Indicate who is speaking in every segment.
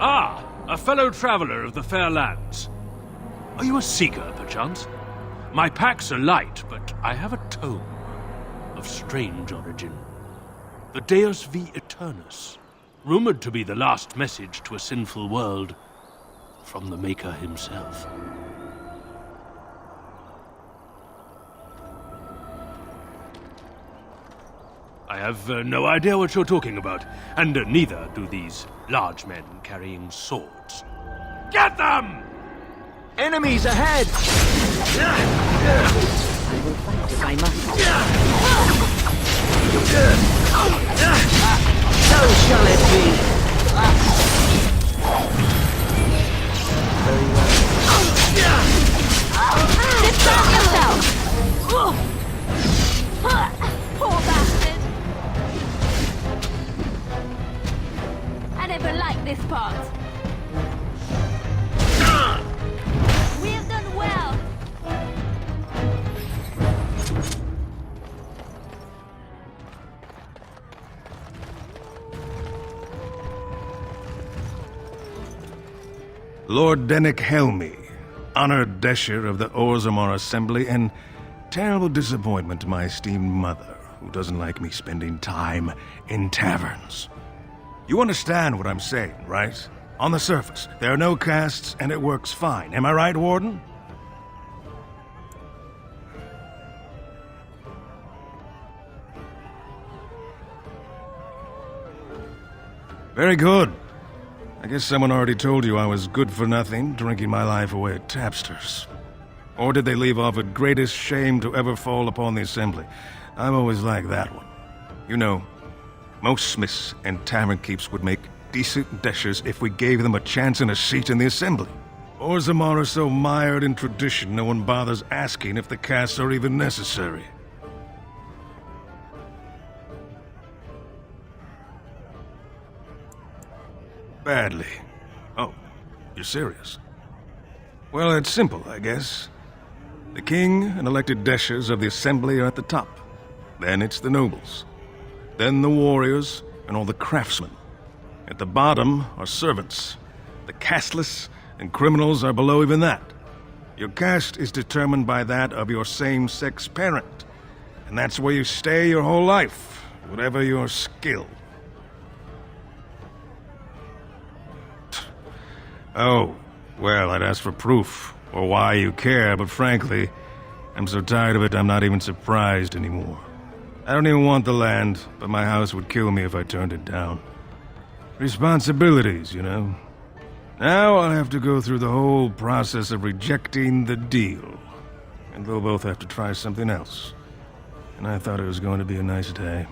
Speaker 1: Ah, a fellow traveler of the fair lands. Are you a seeker, perchance? My packs are light, but I have a tome of strange origin. The Deus V Eternus, rumored to be the last message to a sinful world from the Maker himself. I have no idea what you're talking about, and neither do these large men carrying swords. Get them!
Speaker 2: Enemies ahead!
Speaker 3: I will fight if I must.
Speaker 2: So shall it be. Very well.
Speaker 4: Defend yourself! Poor bastard! I never liked this part. We have done well.
Speaker 5: Lord Dennick Helmy, honored Desher of the Orzammar Assembly, and terrible disappointment to my esteemed mother, who doesn't like me spending time in taverns. You understand what I'm saying, right? On the surface, there are no castes, and it works fine. Am I right, Warden? Very good. I guess someone already told you I was good for nothing, drinking my life away at tapsters. Or did they leave off at greatest shame to ever fall upon the Assembly? I've always liked that one. You know, most smiths and tavern keeps would make decent deshers if we gave them a chance and a seat in the Assembly. Orzammar are so mired in tradition, no one bothers asking if the castes are even necessary. Badly. Oh, you're serious? Well, it's simple, I guess. The king and elected deshers of the Assembly are at the top. Then it's the nobles. Then the warriors and all the craftsmen. At the bottom are servants. The casteless and criminals are below even that. Your caste is determined by that of your same-sex parent. And that's where you stay your whole life, whatever your skill. Oh, well, I'd ask for proof, or why you care, but frankly, I'm so tired of it I'm not even surprised anymore. I don't even want the land, but my house would kill me if I turned it down. Responsibilities, you know. Now I'll have to go through the whole process of rejecting the deal. And they'll both have to try something else. And I thought it was going to be a nice day.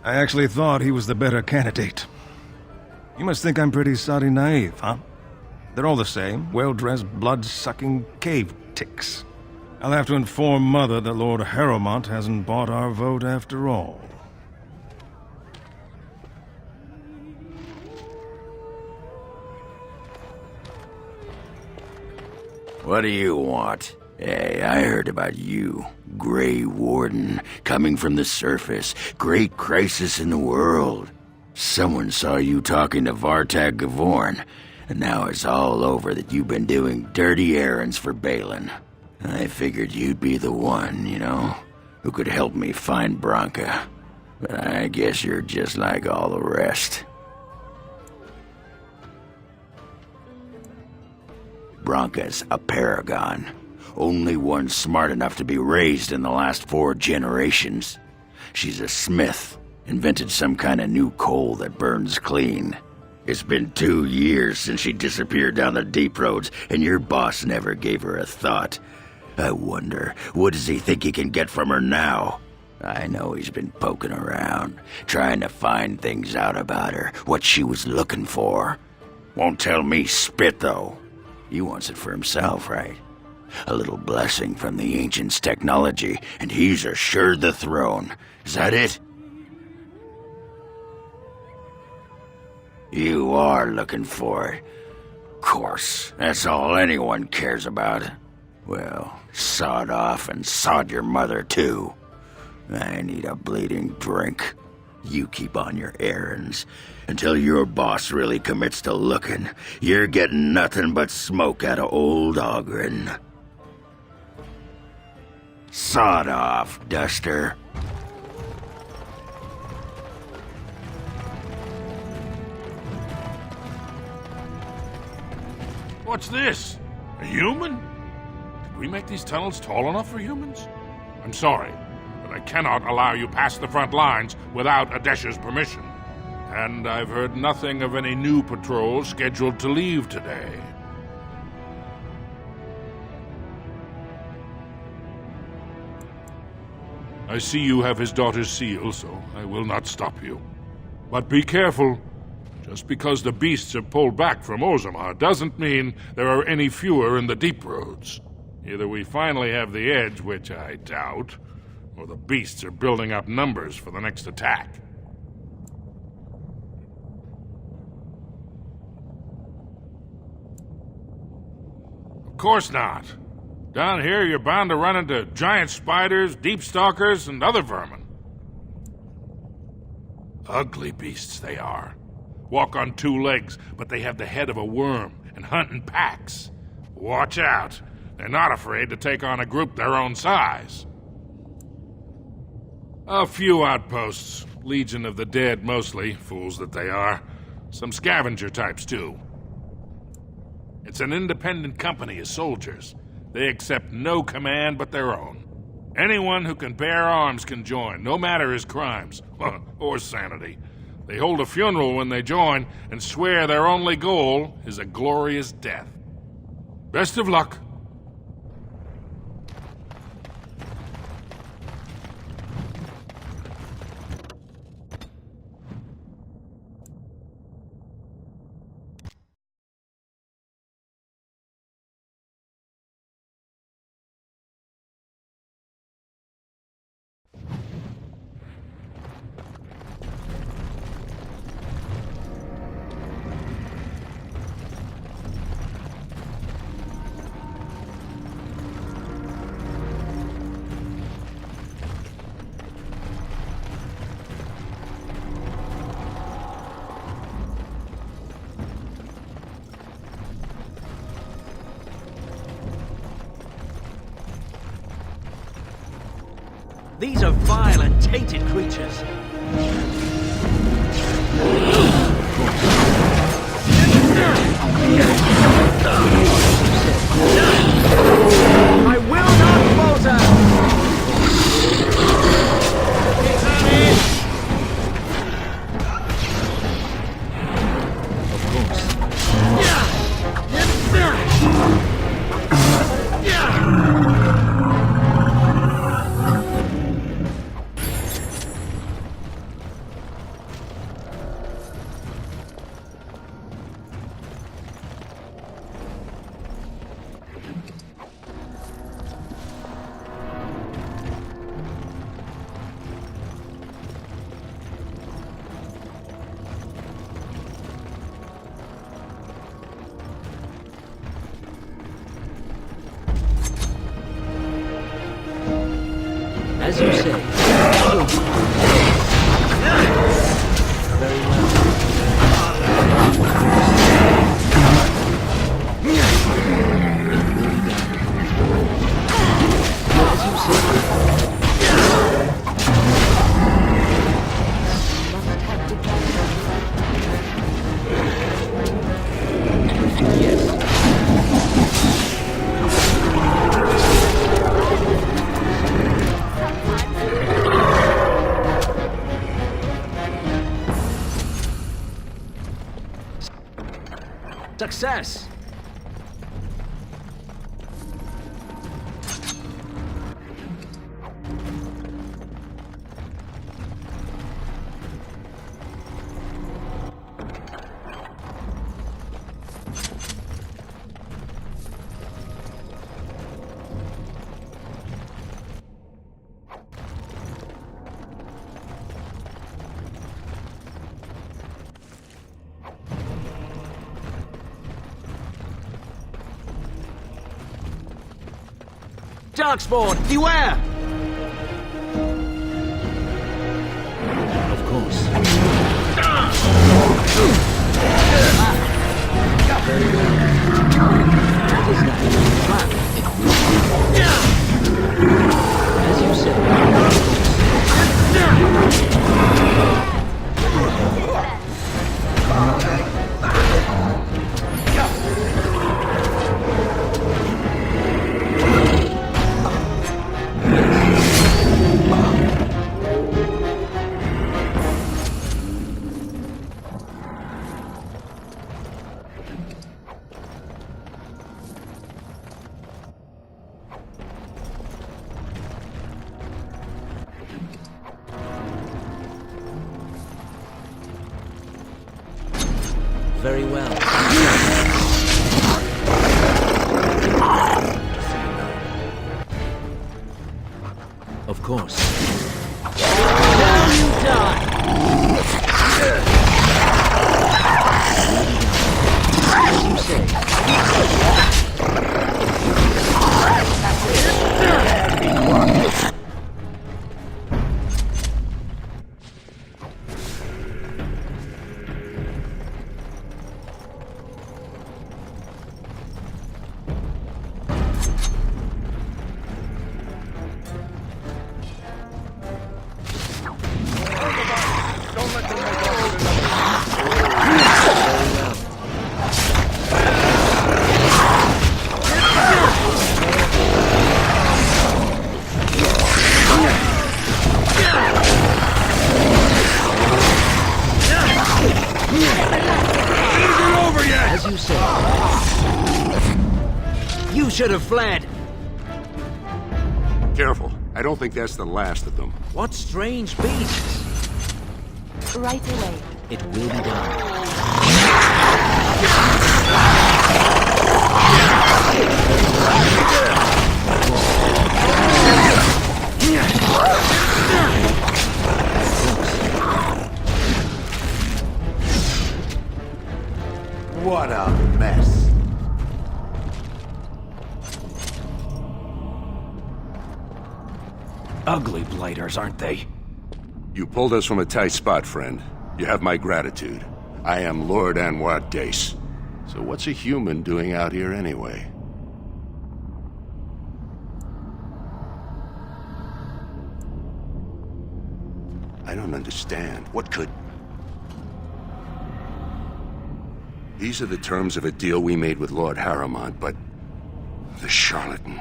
Speaker 5: I actually thought he was the better candidate. You must think I'm pretty soddy naive, huh? They're all the same, well-dressed, blood-sucking cave ticks. I'll have to inform Mother that Lord Harrowmont hasn't bought our vote after all.
Speaker 6: What do you want? Hey, I heard about you. Grey Warden, coming from the surface. Great crisis in the world. Someone saw you talking to Vartag Gavorn, and now it's all over that you've been doing dirty errands for Balin. I figured you'd be the one, you know, who could help me find Branka. But I guess you're just like all the rest. Branka's a paragon. Only one smart enough to be raised in the last 4 generations. She's a smith, invented some kind of new coal that burns clean. It's been 2 years since she disappeared down the deep roads, and your boss never gave her a thought. I wonder, what does he think he can get from her now? I know he's been poking around, trying to find things out about her, what she was looking for. Won't tell me spit, though. He wants it for himself, right? A little blessing from the ancients' technology, and he's assured the throne. Is that it? You are looking for it. Course, that's all anyone cares about. Well, sod off and sod your mother, too. I need a bleeding drink. You keep on your errands. Until your boss really commits to looking, you're getting nothing but smoke out of old Oghren. Sod off, Duster.
Speaker 7: What's this? A human? Did we make these tunnels tall enough for humans? I'm sorry, but I cannot allow you past the front lines without Adesh's permission. And I've heard nothing of any new patrols scheduled to leave today. I see you have his daughter's seal, so I will not stop you. But be careful. Just because the beasts have pulled back from Orzammar doesn't mean there are any fewer in the deep roads. Either we finally have the edge, which I doubt, or the beasts are building up numbers for the next attack. Of course not. Down here you're bound to run into giant spiders, deep stalkers, and other vermin. Ugly beasts they are. Walk on two legs, but they have the head of a worm and hunt in packs. Watch out. They're not afraid to take on a group their own size. A few outposts. Legion of the Dead mostly, fools that they are. Some scavenger types too. It's an independent company of soldiers. They accept no command but their own. Anyone who can bear arms can join, no matter his crimes or sanity. They hold a funeral when they join and swear their only goal is a glorious death. Best of luck.
Speaker 2: These are vile and tainted creatures. I will not falter! As you say. Very Success! Darkspawn, beware!
Speaker 7: Of
Speaker 2: course. What is that? Plan. As you said. Very well. Of course. Now you die! As you say. As you say. You should have fled.
Speaker 8: Careful. I don't think that's the last of them.
Speaker 2: What strange beasts.
Speaker 4: Right away.
Speaker 2: It will be done.
Speaker 8: What a mess.
Speaker 6: Ugly blighters, aren't they?
Speaker 8: You pulled us from a tight spot, friend. You have my gratitude. I am Lord Anwar Dace. So what's a human doing out here anyway? I don't understand. What could... These are the terms of a deal we made with Lord Harrimont, but... The charlatan.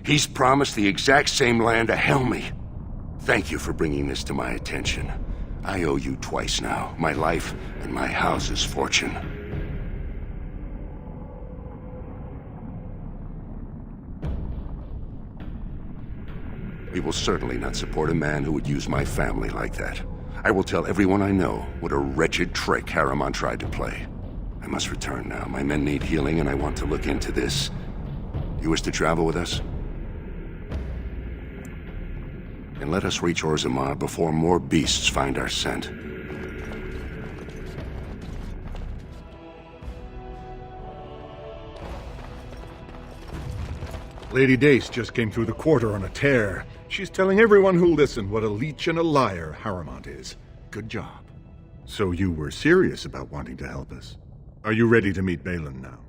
Speaker 8: He's promised the exact same land to Helmy. Thank you for bringing this to my attention. I owe you twice now. My life and my house's fortune. We will certainly not support a man who would use my family like that. I will tell everyone I know what a wretched trick Harrimont tried to play. I must return now. My men need healing, and I want to look into this. You wish to travel with us? And let us reach Orzammar before more beasts find our scent.
Speaker 9: Lady Dace just came through the quarter on a tear. She's telling everyone who'll listen what a leech and a liar Harrimont is. Good job. So you were serious about wanting to help us. Are you ready to meet Balin now?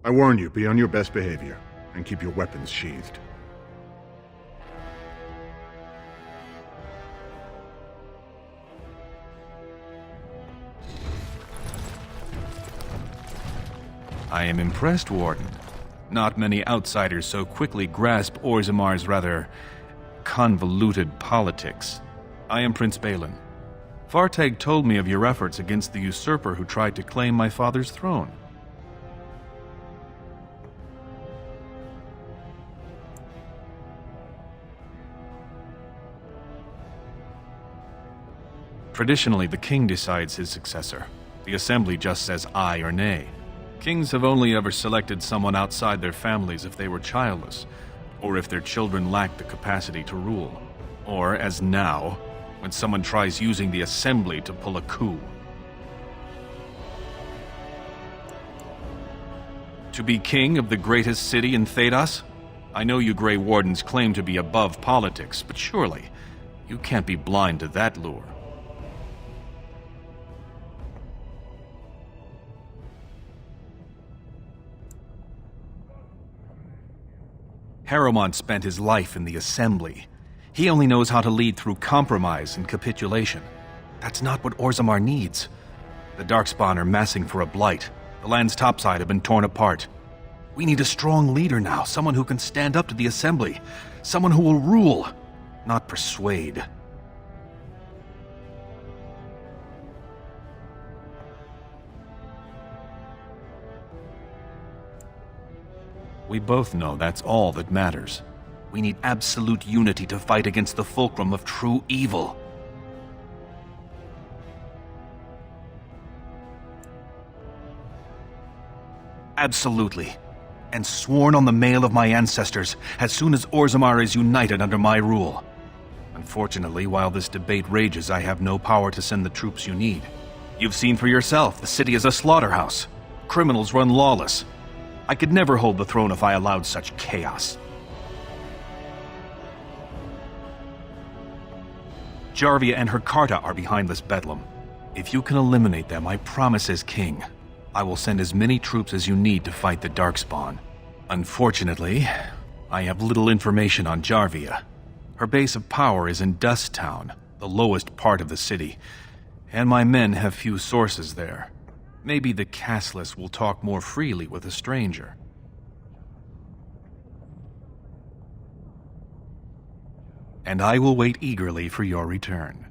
Speaker 9: I warn you, be on your best behavior, and keep your weapons sheathed.
Speaker 10: I am impressed, Warden. Not many outsiders so quickly grasp Orzammar's rather convoluted politics. I am Prince Balin. Fartag told me of your efforts against the usurper who tried to claim my father's throne. Traditionally, the king decides his successor. The assembly just says aye or nay. Kings have only ever selected someone outside their families if they were childless, or if their children lacked the capacity to rule, or, as now, when someone tries using the assembly to pull a coup. To be king of the greatest city in Thedas? I know you Grey Wardens claim to be above politics, but surely You can't be blind to that lure. Harrowmont spent his life in the Assembly. He only knows how to lead through compromise and capitulation. That's not what Orzammar needs. The Darkspawn are massing for a blight. The land's topside have been torn apart. We need a strong leader now, someone who can stand up to the Assembly. Someone who will rule, not persuade. We both know that's all that matters. We need absolute unity to fight against the fulcrum of true evil. Absolutely. And sworn on the mail of my ancestors, as soon as Orzammar is united under my rule. Unfortunately, while this debate rages, I have no power to send the troops you need. You've seen for yourself, the city is a slaughterhouse. Criminals run lawless. I could never hold the throne if I allowed such chaos. Jarvia and her Carta are behind this bedlam. If you can eliminate them, I promise as king, I will send as many troops as you need to fight the Darkspawn. Unfortunately, I have little information on Jarvia. Her base of power is in Dust Town, the lowest part of the city, and my men have few sources there. Maybe the castless will talk more freely with a stranger. And I will wait eagerly for your return.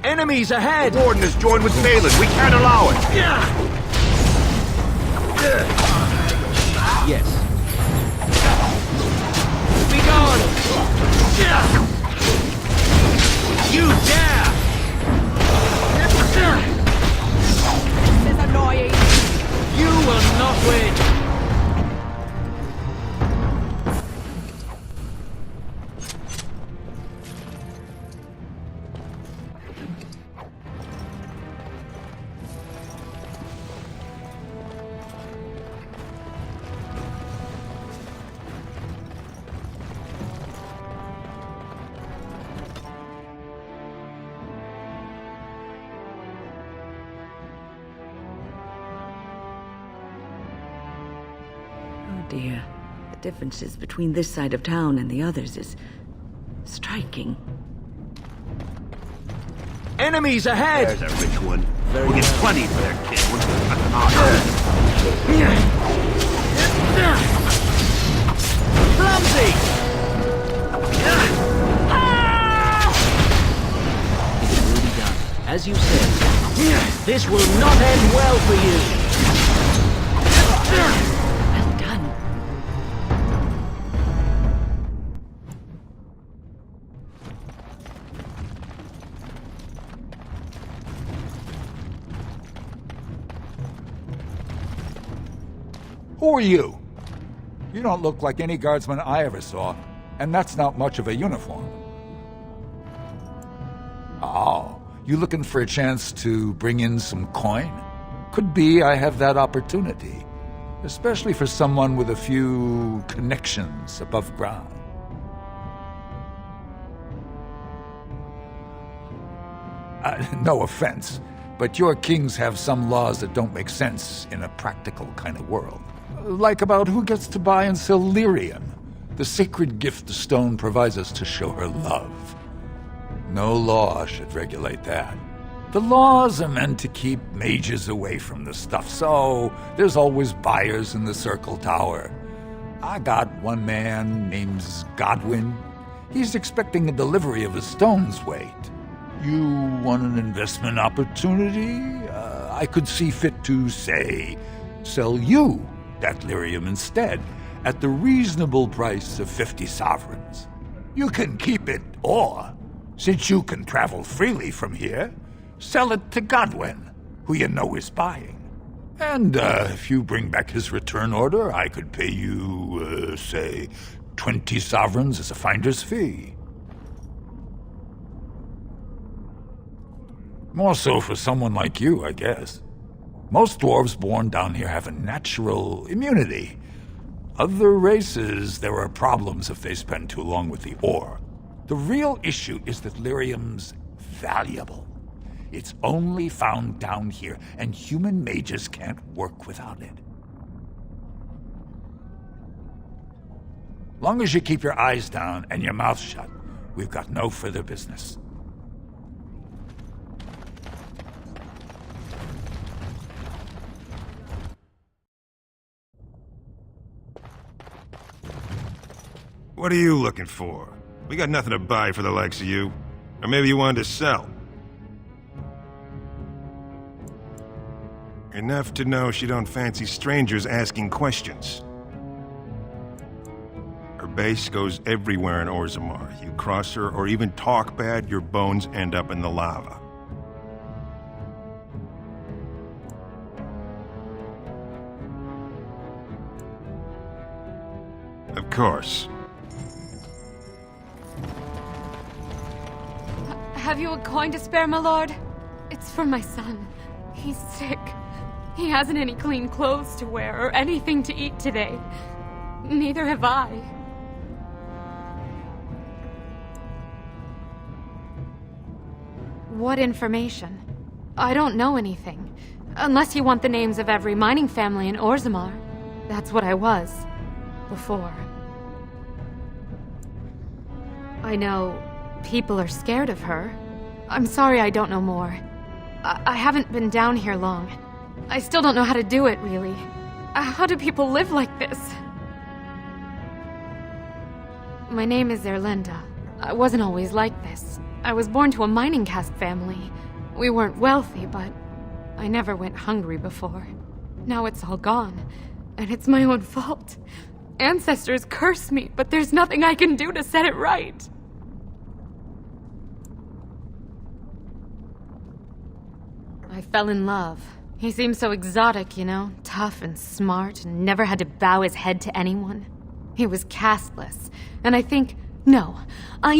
Speaker 2: Enemies ahead!
Speaker 8: The Warden has joined with Balin. We can't allow it.
Speaker 2: Yes. Be gone! You dare!
Speaker 4: This is annoying.
Speaker 2: You will not win!
Speaker 3: Dear, the differences between this side of town and the others is striking.
Speaker 2: Enemies ahead!
Speaker 8: There's a rich one. We'll get plenty for their kid once we cut them out.
Speaker 2: Clumsy! It will be done. As you said, this will not end well for you.
Speaker 3: Well done.
Speaker 11: Who are you? You don't look like any guardsman I ever saw, and that's not much of a uniform. Oh, you looking for a chance to bring in some coin? Could be I have that opportunity, especially for someone with a few connections above ground. No offense, but your kings have some laws that don't make sense in a practical kind of world. Like about who gets to buy and sell lyrium, the sacred gift the stone provides us to show her love. No law should regulate that. The laws are meant to keep mages away from the stuff, so there's always buyers in the Circle Tower. I got one man named Godwin. He's expecting a delivery of a stone's weight. You want an investment opportunity? I could see fit to, say, sell you that lyrium instead, at the reasonable price of 50 sovereigns. You can keep it, or, since you can travel freely from here, sell it to Godwin, who you know is buying. And if you bring back his return order, I could pay you, say, 20 sovereigns as a finder's fee. More so for someone like you, I guess. Most dwarves born down here have a natural immunity. Other races, there are problems if they spend too long with the ore. The real issue is that lyrium's valuable. It's only found down here, and human mages can't work without it. Long as you keep your eyes down and your mouth shut, we've got no further business.
Speaker 5: What are you looking for? We got nothing to buy for the likes of you. Or maybe you wanted to sell. Enough to know she don't fancy strangers asking questions. Her base goes everywhere in Orzammar. You cross her or even talk bad, your bones end up in the lava. Of course.
Speaker 12: Have you a coin to spare, my lord? It's for my son. He's sick. He hasn't any clean clothes to wear or anything to eat today. Neither have I. What information? I don't know anything. Unless you want the names of every mining family in Orzammar. That's what I was. Before. I know people are scared of her. I'm sorry I don't know more. I haven't been down here long. I still don't know how to do it, really. How do people live like this? My name is Erlinda. I wasn't always like this. I was born to a mining caste family. We weren't wealthy, but I never went hungry before. Now it's all gone, and it's my own fault. Ancestors curse me, but there's nothing I can do to set it right. I fell in love. He seemed so exotic, you know, tough and smart, and never had to bow his head to anyone. He was casteless, and I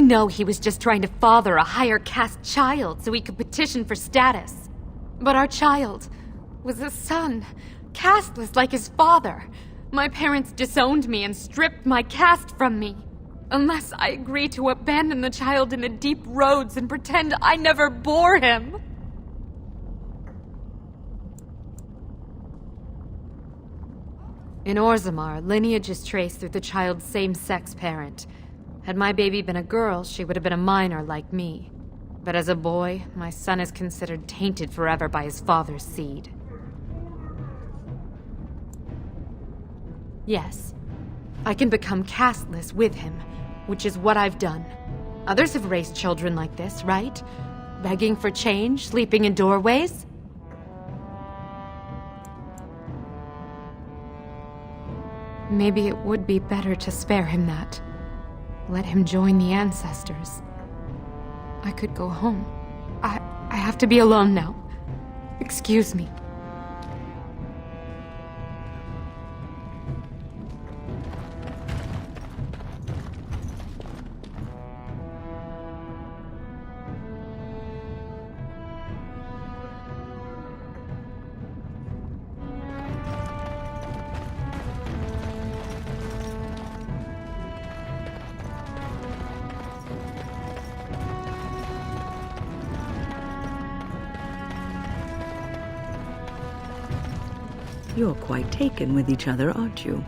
Speaker 12: know he was just trying to father a higher caste child so he could petition for status. But our child was a son, casteless like his father. My parents disowned me and stripped my caste from me. Unless I agree to abandon the child in the deep roads and pretend I never bore him. In Orzammar, lineage is traced through the child's same-sex parent. Had my baby been a girl, she would have been a minor like me. But as a boy, my son is considered tainted forever by his father's seed. Yes, I can become casteless with him, which is what I've done. Others have raised children like this, right? Begging for change, sleeping in doorways? Maybe it would be better to spare him that. Let him join the ancestors. I could go home. I have to be alone now. Excuse me.
Speaker 3: You're quite taken with each other, aren't you?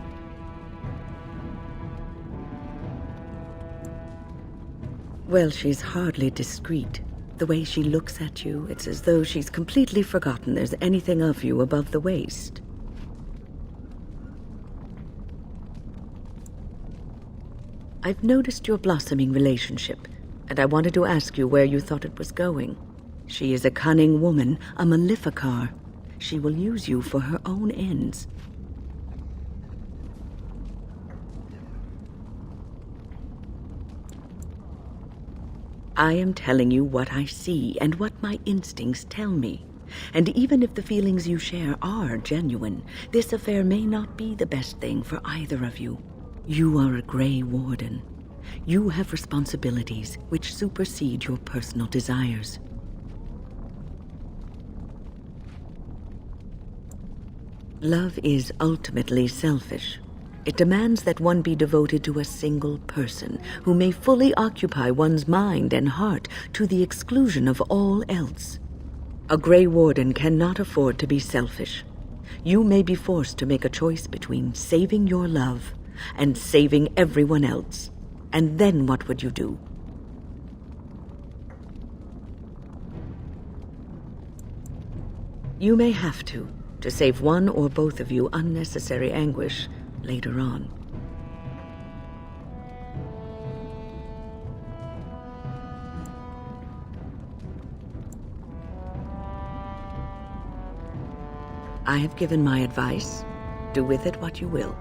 Speaker 3: Well, she's hardly discreet. The way she looks at you, it's as though she's completely forgotten there's anything of you above the waist. I've noticed your blossoming relationship, and I wanted to ask you where you thought it was going. She is a cunning woman, a maleficar. She will use you for her own ends. I am telling you what I see and what my instincts tell me. And even if the feelings you share are genuine, this affair may not be the best thing for either of you. You are a Grey Warden. You have responsibilities which supersede your personal desires. Love is ultimately selfish. It demands that one be devoted to a single person who may fully occupy one's mind and heart to the exclusion of all else. A Grey Warden cannot afford to be selfish. You may be forced to make a choice between saving your love and saving everyone else. And then what would you do? You may have to save one or both of you unnecessary anguish later on. I have given my advice. Do with it what you will.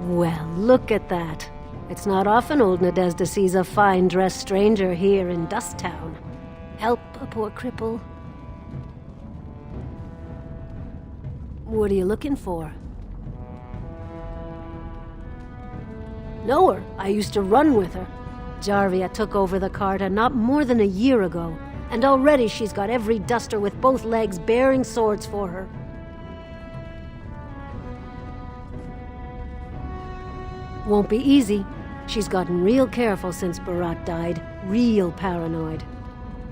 Speaker 13: Well, look at that. It's not often old Nadezhda sees a fine-dressed stranger here in Dust Town. Help a poor cripple. What are you looking for? Know her. I used to run with her. Jarvia took over the Carta not more than a year ago, and already she's got every duster with both legs bearing swords for her. Won't be easy. She's gotten real careful since Barat died. Real paranoid.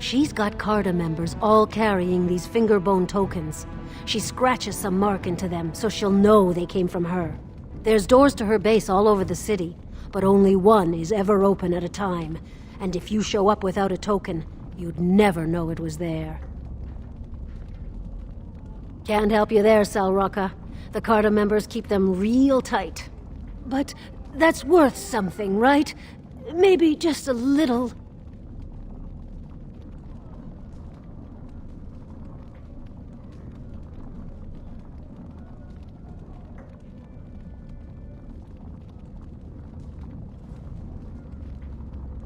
Speaker 13: She's got Carta members all carrying these fingerbone tokens. She scratches some mark into them so she'll know they came from her. There's doors to her base all over the city, but only one is ever open at a time. And if you show up without a token, you'd never know it was there. Can't help you there, Salrocca. The Carta members keep them real tight. But that's worth something, right? Maybe just a little.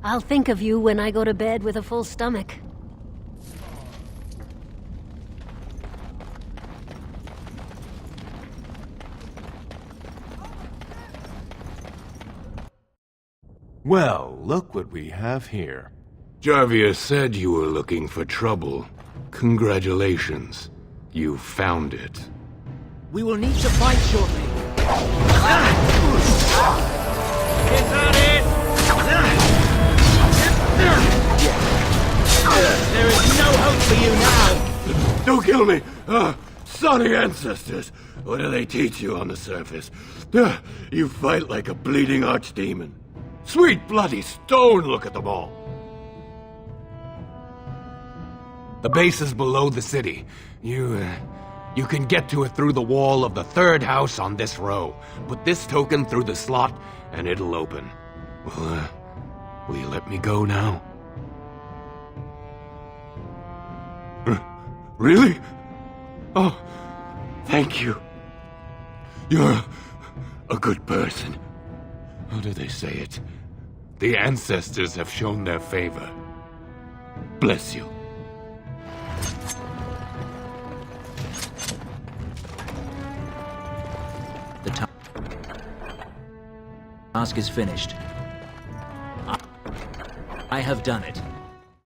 Speaker 13: I'll think of you when I go to bed with a full stomach.
Speaker 14: Well, look what we have here.
Speaker 8: Jarvia said you were looking for trouble. Congratulations. You found it.
Speaker 2: We will need to fight shortly.
Speaker 1: Is that it?
Speaker 2: There is no hope for you now!
Speaker 8: Don't kill me! Sonny ancestors! What do they teach you on the surface? You fight like a bleeding archdemon. Sweet bloody stone, look at them all!
Speaker 6: The base is below the city. You can get to it through the wall of the third house on this row. Put this token through the slot, and it'll open. Well, will you let me go now?
Speaker 8: Really? Oh, thank you. You're a good person. How do they say it? The ancestors have shown their favor. Bless you.
Speaker 2: The task is finished. I have done it.